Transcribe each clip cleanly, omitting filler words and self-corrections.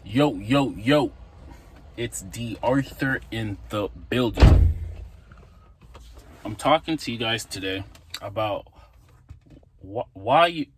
Yo, yo, yo. It's D.Arthur in the building. I'm talking to you guys today about why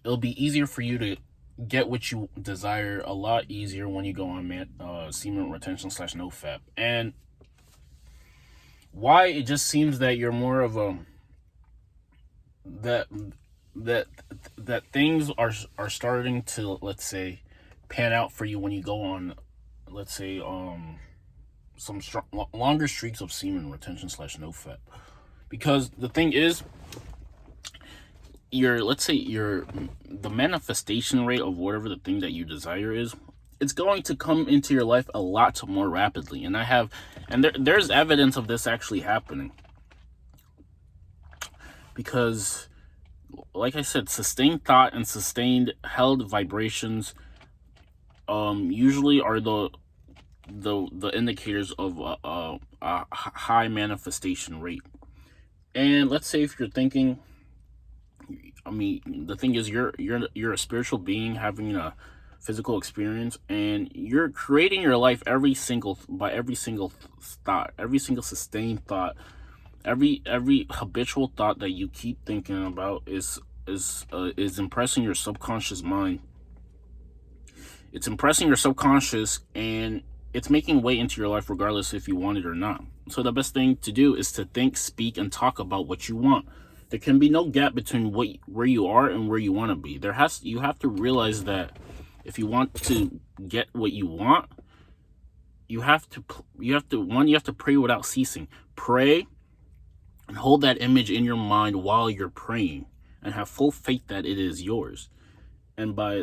it'll be easier for you to get what you desire a lot easier when you go on semen retention slash no fap, and why it just seems that you're more of a that that that things are starting to, let's say, pan out for you when you go on, let's say, some longer streaks of semen retention slash no fap. Because the thing is, let's say the manifestation rate of whatever the thing that you desire is, it's going to come into your life a lot more rapidly. And there's evidence of this actually happening, because, like I said, sustained thought and sustained held vibrations usually are the indicators of a high manifestation rate. And let's say if you're thinking, the thing is, you're a spiritual being having a physical experience, and you're creating your life every single thought, every single sustained thought, every habitual thought that you keep thinking about is impressing your subconscious mind. It's impressing your subconscious, and it's making way into your life regardless if you want it or not. So the best thing to do is to think, speak, and talk about what you want. There can be no gap between where you are and where you want to be. You have to realize that if you want to get what you want, you have to pray without ceasing. Pray and hold that image in your mind while you're praying, and have full faith that it is yours. And by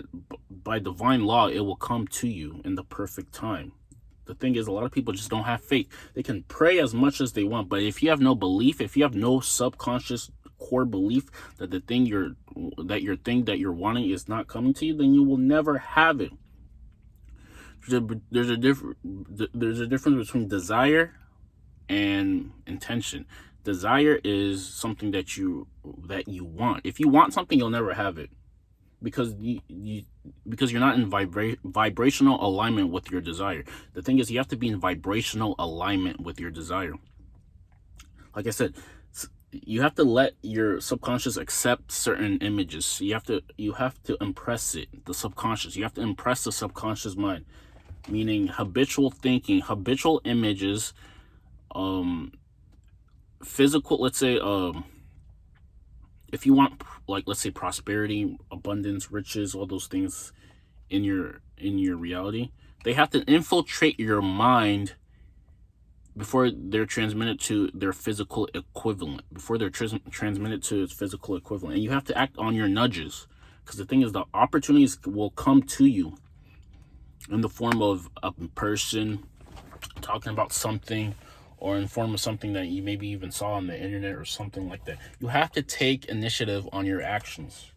divine law, it will come to you in the perfect time. The thing is, a lot of people just don't have faith. They can pray as much as they want, but if you have no belief, if you have no subconscious core belief that the thing that you're wanting is not coming to you, then you will never have it. There's a difference between desire and intention. Desire is something that you want. If you want something, you'll never have it, because you're not in vibrational alignment with your desire. The thing is, you have to be in vibrational alignment with your desire. Like I said, you have to let your subconscious accept certain images. You have to impress it, the subconscious. You have to impress the subconscious mind, meaning habitual thinking, habitual images, physical, let's say, if you want, like, let's say, prosperity, abundance, riches, all those things in your reality, they have to infiltrate your mind before they're transmitted to their physical equivalent, transmitted to its physical equivalent. And you have to act on your nudges, because the thing is, the opportunities will come to you in the form of a person talking about something, or in form of something that you maybe even saw on the internet or something like that. You have to take initiative on your actions,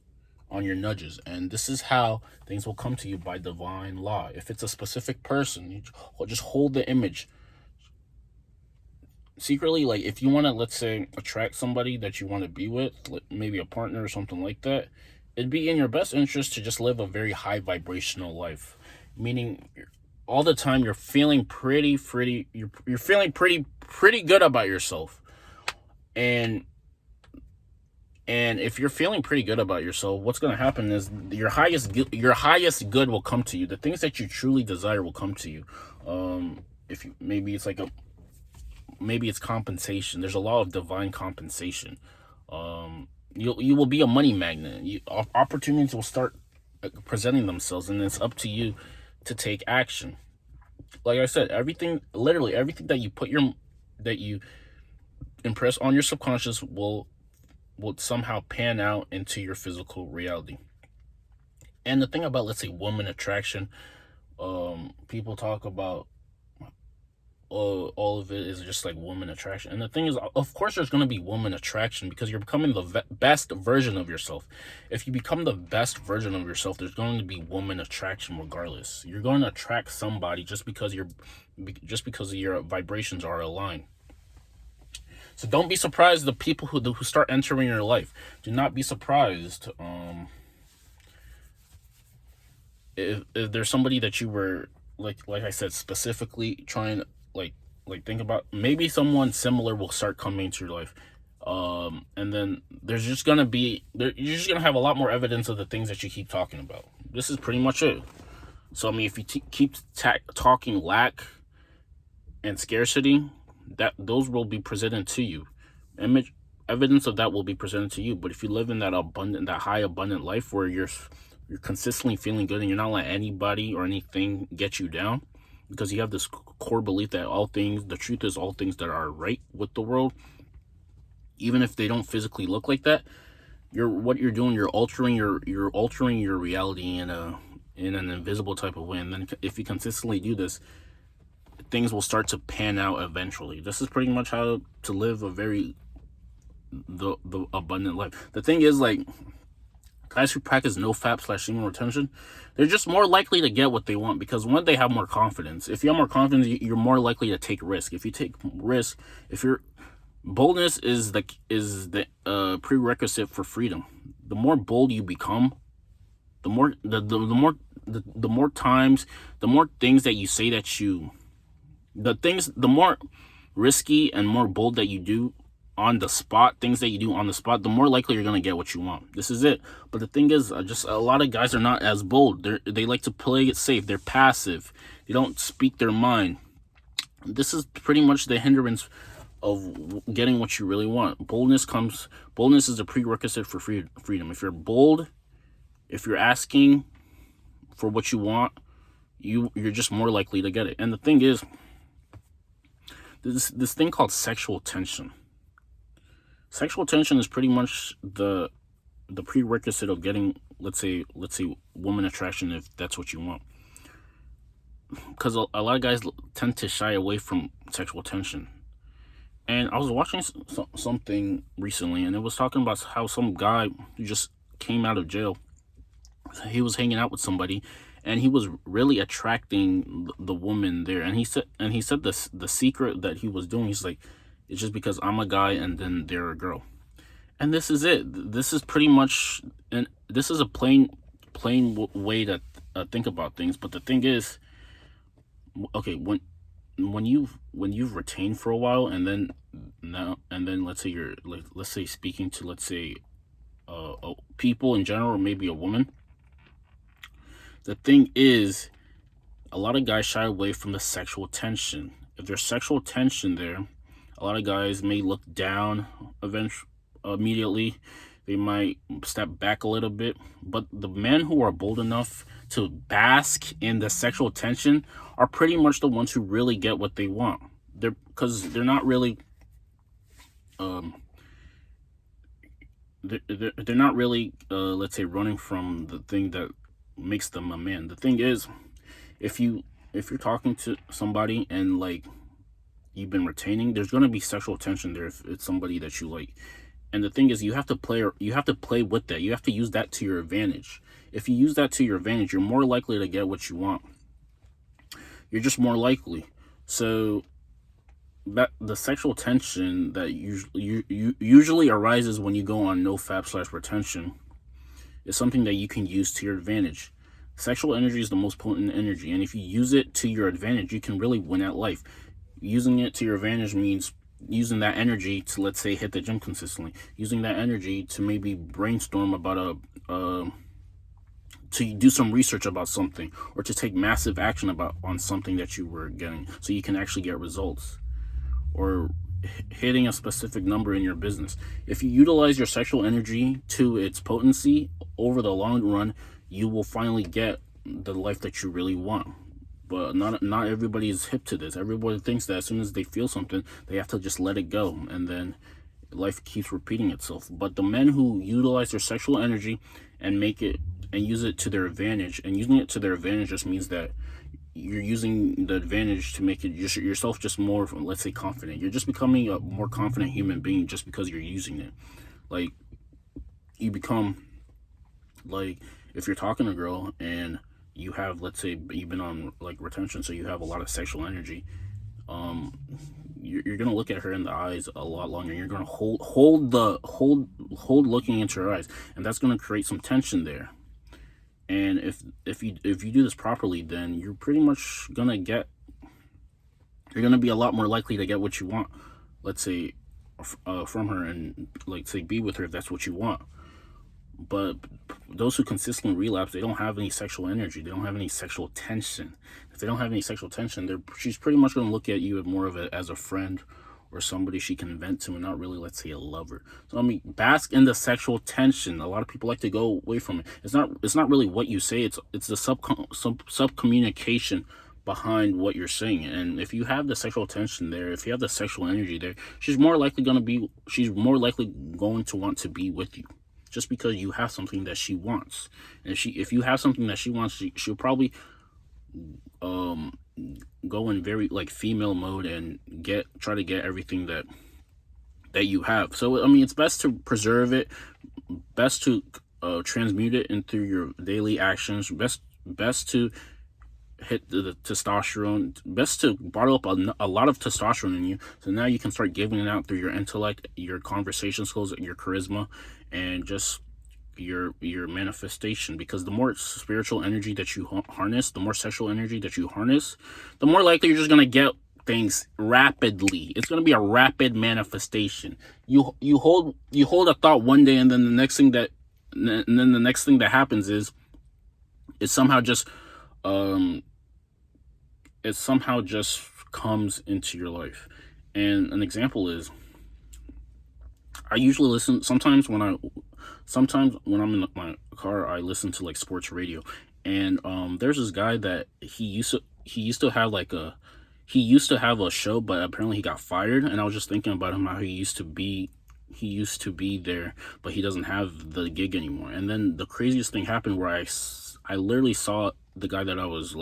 on your nudges, and this is how things will come to you by divine law. If it's a specific person, you just hold the image secretly. Like, if you want to, let's say, attract somebody that you want to be with, like maybe a partner or something like that, it'd be in your best interest to just live a very high vibrational life, meaning all the time you're feeling pretty good about yourself. And if you're feeling pretty good about yourself, what's going to happen is your highest good will come to you. The things that you truly desire will come to you. If you, maybe it's compensation. There's a law of divine compensation. You will be a money magnet. Opportunities will start presenting themselves, and it's up to you to take action. Like I said, literally everything that you impress on your subconscious will somehow pan out into your physical reality. And the thing about, let's say, woman attraction, people talk about all of it is just like woman attraction. And the thing is, of course there's going to be woman attraction, because you're becoming the best version of yourself. If you become the best version of yourself, there's going to be woman attraction regardless. You're going to attract somebody just because your vibrations are aligned. So don't be surprised the people who start entering your life. Do not be surprised if there's somebody that you were like I said, specifically trying to think about, maybe someone similar will start coming into your life. And then there's just gonna be you're just gonna have a lot more evidence of the things that you keep talking about. This is pretty much it. So I mean, if you keep talking lack and scarcity, that those will be presented to you. Image Evidence of that will be presented to you. But if you live in that high abundant life where you're consistently feeling good and you're not letting anybody or anything get you down, because you have this core belief that the truth is all things that are right with the world, even if they don't physically look like that. You're altering your reality in an invisible type of way. And then if you consistently do this, things will start to pan out eventually. This is pretty much how to live the abundant life. The thing is, like, guys who practice no fap/semen retention, they're just more likely to get what they want, because one, they have more confidence. If you have more confidence, you're more likely to take risk. If you take risk, boldness is the prerequisite for freedom. The more bold you become, the more times, the more things that you say the more risky and more bold that you do on the spot, the more likely you're going to get what you want. This is it. But the thing is, just a lot of guys are not as bold. They like to play it safe. They're passive. They don't speak their mind. This is pretty much the hindrance of getting what you really want. Boldness is a prerequisite for freedom. If you're bold, if you're asking for what you want, you're just more likely to get it. And the thing is, this thing called sexual tension. Sexual tension is pretty much the prerequisite of getting, let's say woman attraction, if that's what you want. Because a lot of guys tend to shy away from sexual tension. And I was watching something recently, and it was talking about how some guy who just came out of jail, he was hanging out with somebody, and he was really attracting the woman there. And he said the secret that he was doing, he's like, it's just because I'm a guy and then they're a girl. And this is it. This is pretty much, and this is a plain way to think about things. But the thing is, okay, when you've retained for a while, and then let's say you're speaking to people in general, or maybe a woman. The thing is, a lot of guys shy away from the sexual tension. If there's sexual tension there, a lot of guys may look down immediately. They might step back a little bit. But the men who are bold enough to bask in the sexual tension are pretty much the ones who really get what they want. Because they're not really they're not really let's say running from the thing that makes them a man. The thing is, if you're talking to somebody and like you've been retaining, there's going to be sexual tension there if it's somebody that you like. And the thing is, you have to play with that. You have to use that to your advantage. If you use that to your advantage, you're more likely to get what you want. You're just more likely. So that the sexual tension that usually arises when you go on no fap/retention is something that you can use to your advantage. Sexual energy is the most potent energy, and if you use it to your advantage, you can really win at life. Using it to your advantage means using that energy to, let's say, hit the gym consistently. Using that energy to maybe brainstorm about to do some research about something, or to take massive action on something that you were getting, so you can actually get results, or hitting a specific number in your business. If you utilize your sexual energy to its potency, over the long run, you will finally get the life that you really want. But not everybody is hip to this. Everybody thinks that as soon as they feel something, they have to just let it go, and then life keeps repeating itself. But the men who utilize their sexual energy and use it to their advantage, and using it to their advantage just means that you're using the advantage to make yourself just more, let's say, confident. You're just becoming a more confident human being just because you're using it. Like, you become, like, if you're talking to a girl and you have, let's say, you've been on like retention, so you have a lot of sexual energy, you're gonna look at her in the eyes a lot longer. You're gonna hold looking into her eyes, and that's gonna create some tension there. And if you do this properly, then you're pretty much gonna get, you're gonna be a lot more likely to get what you want. Let's say from her, and like say be with her if that's what you want. But those who consistently relapse, they don't have any sexual energy. They don't have any sexual tension. If they don't have any sexual tension, she's pretty much going to look at you more of as a friend or somebody she can vent to, and not really, let's say, a lover. So I mean, bask in the sexual tension. A lot of people like to go away from it. It's not really what you say. It's the sub communication behind what you're saying. And if you have the sexual tension there, if you have the sexual energy there, she's more likely going to want to be with you, just because you have something that she wants. And if you have something that she wants, she'll probably go in very like female mode and try to get everything that you have. So I mean, it's best to preserve it, best to transmute it into your daily actions, best to hit the testosterone, best to bottle up a lot of testosterone in you, so now you can start giving it out through your intellect, your conversation skills, your charisma, and just your manifestation. Because the more spiritual energy that you harness, the more sexual energy that you harness, the more likely you're just going to get things rapidly. It's going to be a rapid manifestation. You hold a thought one day, and then the next thing that happens is it somehow just comes into your life. And an example is, I usually listen sometimes when I'm in my car, I listen to like sports radio. And there's this guy that he used to have a show, but apparently he got fired. And I was just thinking about him, how he used to be there, but he doesn't have the gig anymore. And then the craziest thing happened, where I literally saw the guy that I was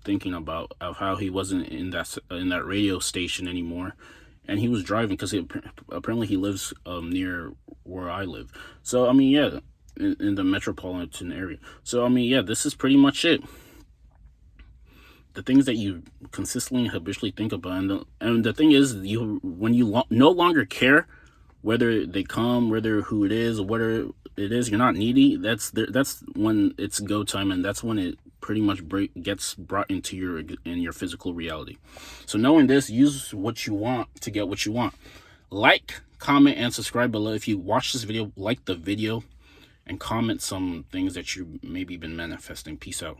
thinking about, of how he wasn't in that radio station anymore, and he was driving, because apparently he lives near where I live. So I mean, yeah, in the metropolitan area. So I mean, yeah, this is pretty much it. The things that you consistently and habitually think about, and the thing is, when you no longer care whether they come, whether who it is, or whether it is, you're not needy. That's when it's go time, and that's when it pretty much gets brought into your physical reality. So knowing this, use what you want to get what you want. Like, comment, and subscribe below. If you watch this video, like the video, and comment some things that you maybe been manifesting. Peace out.